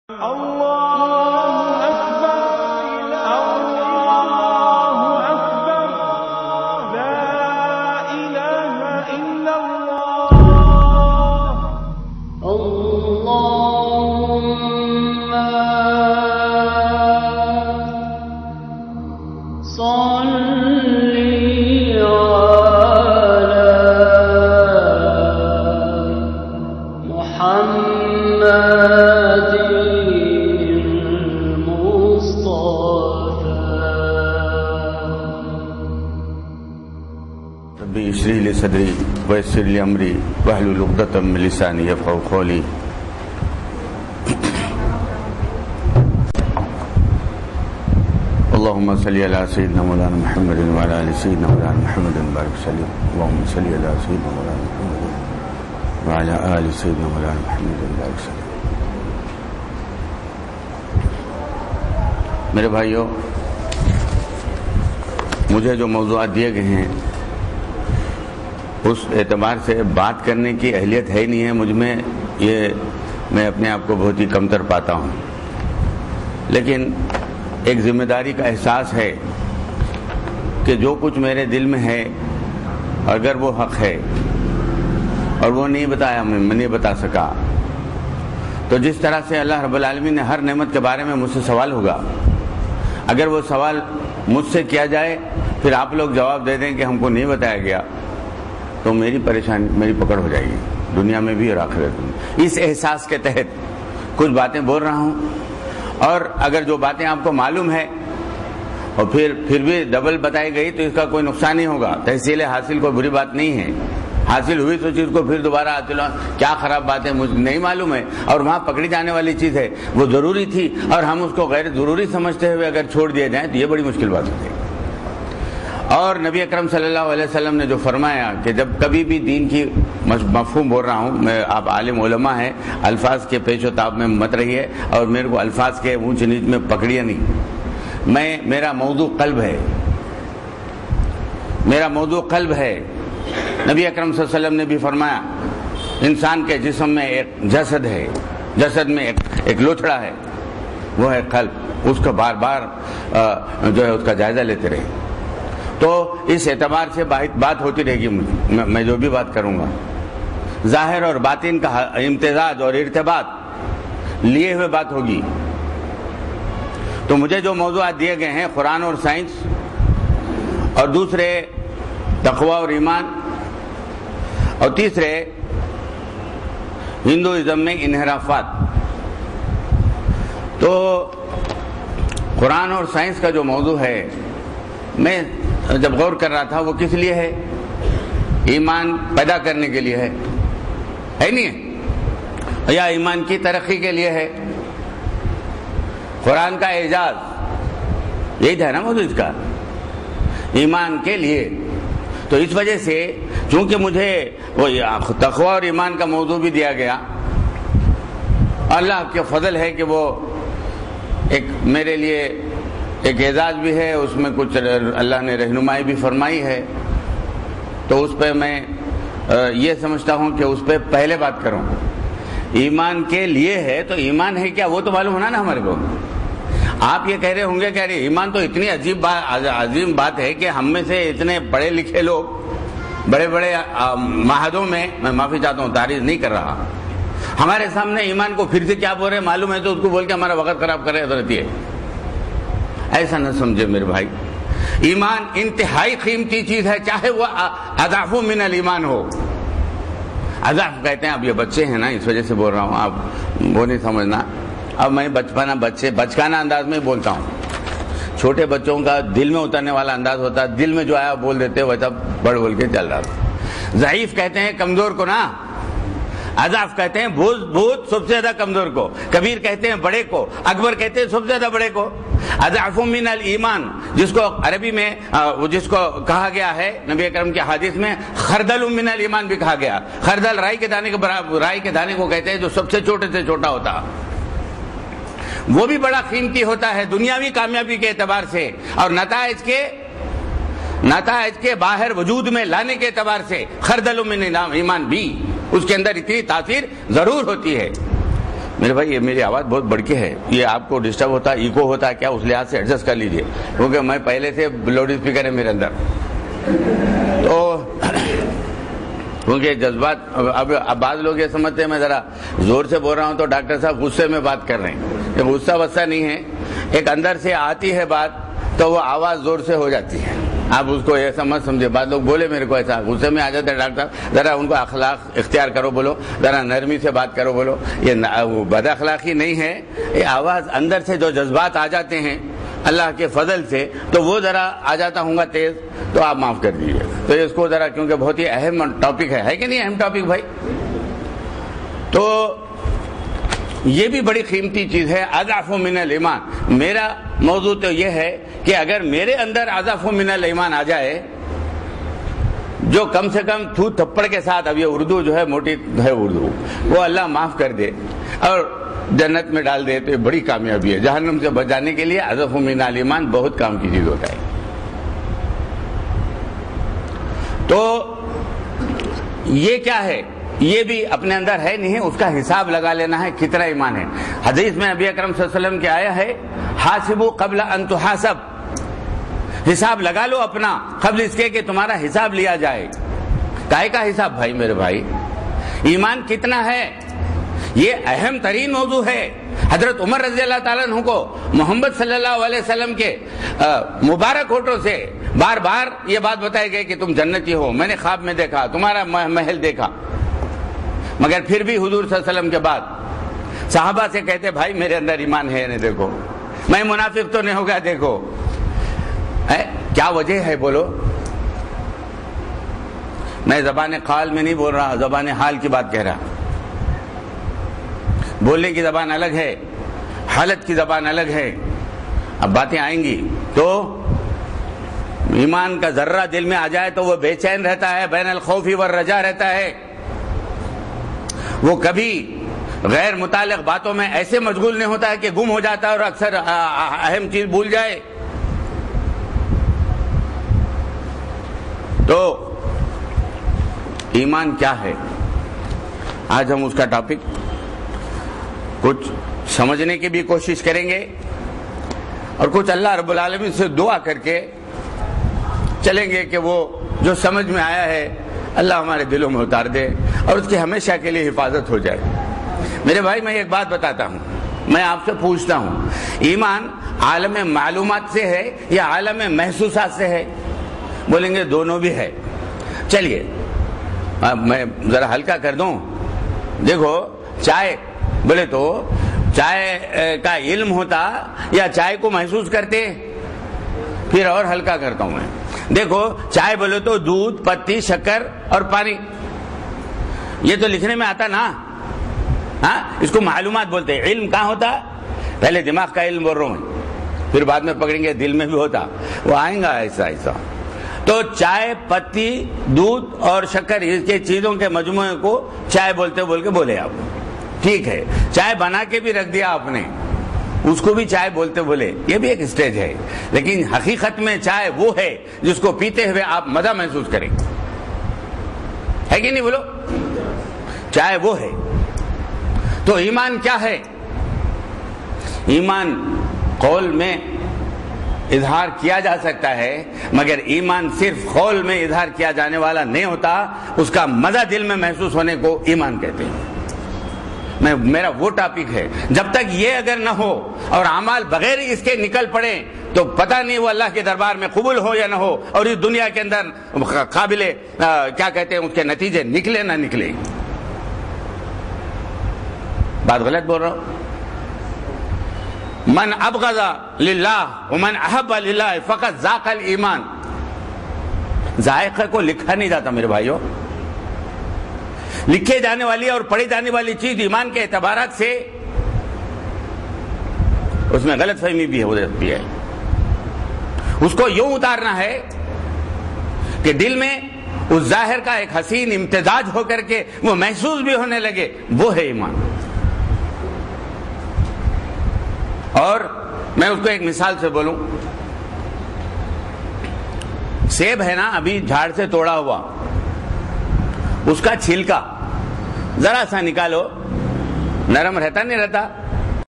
اللہ اکبر اللہ اکبر لا الہ الا اللہ اللہم صلی علی محمد ربی اشرح لی صدری ویسر لی امری واحلل عقدۃ من لسانی یفقهوا قولی. اللهم صل علی سیدنا مولانا محمد وعلی آل سیدنا مولانا محمد بارک وسلم. اللهم صل علی سیدنا مولانا محمد وعلی آل سیدنا مولانا محمد بارک وسلم. میرے بھائیوں، مجھے جو موضوعات دیے گئے ہیں اس اعتبار سے بات کرنے کی اہلیت ہے ہی نہیں ہے مجھ میں، یہ میں اپنے آپ کو بہت ہی کمتر پاتا ہوں، لیکن ایک ذمہ داری کا احساس ہے کہ جو کچھ میرے دل میں ہے اگر وہ حق ہے اور وہ نہیں بتایا، میں نہیں بتا سکا، تو جس طرح سے اللہ رب العالمین نے ہر نعمت کے بارے میں مجھ سے سوال ہوگا، اگر وہ سوال مجھ سے کیا جائے پھر آپ لوگ جواب دے دیں کہ ہم کو نہیں بتایا گیا، تو میری پریشانی، میری پکڑ ہو جائے گی دنیا میں بھی اور آخرت میں. اس احساس کے تحت کچھ باتیں بول رہا ہوں، اور اگر جو باتیں آپ کو معلوم ہے اور پھر بھی ڈبل بتائی گئی تو اس کا کوئی نقصان نہیں ہوگا. تحصیل حاصل کوئی بری بات نہیں ہے، حاصل ہوئی تو چیز کو پھر دوبارہ حاصل ہو، کیا خراب بات ہے مجھے نہیں معلوم ہے، اور وہاں پکڑی جانے والی چیز ہے وہ ضروری تھی اور ہم اس کو غیر ضروری سمجھتے ہوئے اگر چھوڑ دیا جائیں تو یہ بڑی مشکل بات ہوتی ہے. اور نبی اکرم صلی اللہ علیہ وسلم نے جو فرمایا کہ جب کبھی بھی دین کی مفہوم بول رہا ہوں میں، آپ عالم علماء ہیں، الفاظ کے پیچ و تاب میں مت رہیے اور میرے کو الفاظ کے اونچ نیچ میں پکڑیے نہیں. میرا موضوع قلب ہے، میرا موضوع قلب ہے. نبی اکرم صلی اللہ علیہ وسلم نے بھی فرمایا انسان کے جسم میں ایک جسد ہے، جسد میں ایک لوچڑا ہے، وہ ہے قلب. اس کو بار بار جو ہے اس کا جائزہ لیتے رہے. تو اس اعتبار سے بات ہوتی رہے گی. میں جو بھی بات کروں گا ظاہر اور باطن کا امتزاج اور ارتباط لیے ہوئے بات ہوگی. تو مجھے جو موضوعات دیے گئے ہیں قرآن اور سائنس، اور دوسرے تقوی اور ایمان، اور تیسرے ہندوازم میں انحرافات. تو قرآن اور سائنس کا جو موضوع ہے میں جب غور کر رہا تھا وہ کس لیے ہے؟ ایمان پیدا کرنے کے لیے ہے نہیں ہے؟ یا ایمان کی ترقی کے لیے ہے؟ قرآن کا اعجاز یہی تھا نا موضوع اس کا، ایمان کے لیے. تو اس وجہ سے چونکہ مجھے وہ تقوی اور ایمان کا موضوع بھی دیا گیا، اللہ کے فضل ہے کہ وہ ایک میرے لیے ایک اعزاز بھی ہے، اس میں کچھ اللہ نے رہنمائی بھی فرمائی ہے، تو اس پہ میں یہ سمجھتا ہوں کہ اس پہ پہلے بات کروں. ایمان کے لیے ہے تو ایمان ہے کیا وہ تو معلوم ہونا نا ہمارے کو. آپ یہ کہہ رہے ہوں گے کہ ارے ایمان تو اتنی عظیم بات ہے کہ ہم میں سے اتنے پڑھے لکھے لوگ بڑے بڑے معاہدوں میں معافی چاہتا ہوں تعریف نہیں کر رہا، ہمارے سامنے ایمان کو پھر سے کیا بول رہے معلوم ہے تو اس کو بول کے ہمارا وقت خراب کر رہے رہتی ہے. ایسا نہ سمجھے میرے بھائی، ایمان انتہائی قیمتی چیز ہے، چاہے وہ اضعف من الایمان ہو. اضعف کہتے ہیں، اب یہ بچے ہیں نا اس وجہ سے بول رہا ہوں، آپ وہ نہیں سمجھنا. اب میں بچکانہ انداز میں بولتا ہوں. چھوٹے بچوں کا دل میں اترنے والا انداز ہوتا ہے، دل میں جو آیا بول دیتے، ویسا بڑھ بول کے چل رہا تھا. ضعیف کہتے ہیں کمزور کو نا، اضعف کہتے ہیں بہت سب سے زیادہ کمزور کو، کبیر کہتے ہیں بڑے کو، اکبر کہتے ہیں سب سے زیادہ بڑے کو. اضعف من الایمان جس کو عربی میں جس کو کہا گیا ہے نبی اکرم کے حدیث میں خردل من الایمان بھی کہا گیا. خردل رائی کے دانے کے برابر، رائی کے دانے کو کہتے ہیں جو سب سے چھوٹے سے چھوٹا ہوتا، وہ بھی بڑا قیمتی ہوتا ہے دنیاوی کامیابی کے اعتبار سے اور نتائج کے باہر وجود میں لانے کے اعتبار سے. خردل من الایمان بھی اس کے اندر اتنی تاثیر ضرور ہوتی ہے. میرے بھائی یہ میری آواز بہت بڑھ کے ہے, یہ آپ کو ڈسٹرب ہوتا ہے, ایکو ہوتا ہے کیا, اس لحاظ سے ایڈجسٹ کر لیجئے, کیونکہ میں پہلے سے لاؤڈ اسپیکر ہے میرے اندر. تو کیونکہ جذبات اب بعض لوگ یہ سمجھتے ہیں میں ذرا زور سے بول رہا ہوں تو ڈاکٹر صاحب غصے میں بات کر رہے ہیں. یہ غصہ وصہ نہیں ہے, ایک اندر سے آتی ہے بات تو وہ آواز زور سے ہو جاتی ہے, آپ اس کو ایسا مت سمجھے. بعض لوگ بولے میرے کو ایسا غصے میں آ جاتے ہیں ڈاکٹر صاحب, ذرا ان کو اخلاق اختیار کرو بولو, ذرا نرمی سے بات کرو بولو. یہ بد اخلاقی نہیں ہے, یہ آواز اندر سے جو جذبات آ جاتے ہیں اللہ کے فضل سے, تو وہ ذرا آ جاتا ہوں گا تیز, تو آپ معاف کر دیجیے. تو اس کو ذرا, کیونکہ بہت ہی اہم ٹاپک ہے کہ نہیں, اہم ٹاپک بھائی. تو یہ بھی بڑی قیمتی چیز ہے, اضعف من الایمان. میرا موضوع تو یہ ہے کہ اگر میرے اندر اضعف من الایمان آ جائے, جو کم سے کم تھو تھپڑ کے ساتھ, اب یہ اردو جو ہے موٹی ہے اردو, وہ اللہ معاف کر دے اور جنت میں ڈال دے, تو یہ بڑی کامیابی ہے. جہنم سے بچانے کے لیے اضعف من الایمان بہت کام کی چیز ہوتا ہے. تو یہ کیا ہے, یہ بھی اپنے اندر ہے نہیں, اس کا حساب لگا لینا ہے کتنا ایمان ہے. حدیث میں نبی اکرم صلی اللہ علیہ وسلم کی آیا ہے, حاسبوا قبل ان تحاسب, حساب لگا لو اپنا قبل اس کے کہ تمہارا حساب لیا جائے. کائے کا حساب بھائی میرے بھائی؟ ایمان کتنا ہے, یہ اہم ترین موضوع ہے. حضرت عمر رضی اللہ تعالیٰ عنہ کو محمد صلی اللہ علیہ وسلم کے مبارک ہونٹوں سے بار بار یہ بات بتائی گئی کہ تم جنتی ہو, میں نے خواب میں دیکھا, تمہارا محل دیکھا. مگر پھر بھی حضور صلی اللہ علیہ وسلم کے بعد صحابہ سے کہتے بھائی میرے اندر ایمان ہے نہیں, دیکھو میں منافق تو نہیں ہوگا, دیکھو کیا وجہ ہے بولو. میں زبان قال میں نہیں بول رہا, زبان حال کی بات کہہ رہا. بولنے کی زبان الگ ہے, حالت کی زبان الگ ہے. اب باتیں آئیں گی تو ایمان کا ذرہ دل میں آ جائے تو وہ بے چین رہتا ہے, بین الخوف والرجا رہتا ہے. وہ کبھی غیر متعلق باتوں میں ایسے مشغول نہیں ہوتا ہے کہ گم ہو جاتا ہے اور اکثر اہم چیز بھول جائے. تو ایمان کیا ہے, آج ہم اس کا ٹاپک کچھ سمجھنے کی بھی کوشش کریں گے اور کچھ اللہ رب العالمین سے دعا کر کے چلیں گے کہ وہ جو سمجھ میں آیا ہے اللہ ہمارے دلوں میں اتار دے اور اس کی ہمیشہ کے لیے حفاظت ہو جائے. میرے بھائی میں ایک بات بتاتا ہوں, میں آپ سے پوچھتا ہوں, ایمان عالم معلومات سے ہے یا عالم محسوسات سے ہے؟ بولیں گے دونوں بھی ہے. چلیے میں ذرا ہلکا کر دوں. دیکھو چائے بولے تو چائے کا علم ہوتا یا چائے کو محسوس کرتے؟ پھر اور ہلکا کرتا ہوں میں. دیکھو چائے بولے تو دودھ, پتی, شکر اور پانی, یہ تو لکھنے میں آتا نا, ہاں اس کو معلومات بولتے ہیں. علم کہاں ہوتا؟ پہلے دماغ کا علم بول رہا ہوں, پھر بعد میں پکڑیں گے دل میں بھی ہوتا, وہ آئیں گا ایسا ایسا. تو چائے, پتی, دودھ اور شکر, اس کے چیزوں کے مجموعے کو چائے بولتے بول کے بولے آپ. ٹھیک ہے, چائے بنا کے بھی رکھ دیا آپ نے, اس کو بھی چائے بولتے بولے, یہ بھی ایک سٹیج ہے. لیکن حقیقت میں چائے وہ ہے جس کو پیتے ہوئے آپ مزہ محسوس کریں, ہے کہ نہیں بولو؟ چائے وہ ہے. تو ایمان کیا ہے؟ ایمان قول میں اظہار کیا جا سکتا ہے, مگر ایمان صرف قول میں اظہار کیا جانے والا نہیں ہوتا, اس کا مزہ دل میں محسوس ہونے کو ایمان کہتے ہیں. میرا وہ ٹاپک ہے. جب تک یہ اگر نہ ہو اور اعمال بغیر اس کے نکل پڑے تو پتہ نہیں وہ اللہ کے دربار میں قبول ہو یا نہ ہو, اور اس دنیا کے اندر قابل کیا کہتے ہیں اس کے نتیجے نکلے نہ نکلے. بات غلط بول رہا ہوں؟ من ابغض للہ ومن احب للہ فقط ذاق الایمان. ذائقہ کو لکھا نہیں جاتا میرے بھائیوں. لکھے جانے والی اور پڑھی جانے والی چیز ایمان کے اعتبارات سے اس میں غلط فہمی بھی ہو سکتی ہے. اس کو یوں اتارنا ہے کہ دل میں اس ظاہر کا ایک حسین امتزاج ہو کر کے وہ محسوس بھی ہونے لگے, وہ ہے ایمان. اور میں اس کو ایک مثال سے بولوں, سیب ہے نا ابھی جھاڑ سے توڑا ہوا, اس کا چھلکا ذرا سا نکالو نرم رہتا نہیں رہتا.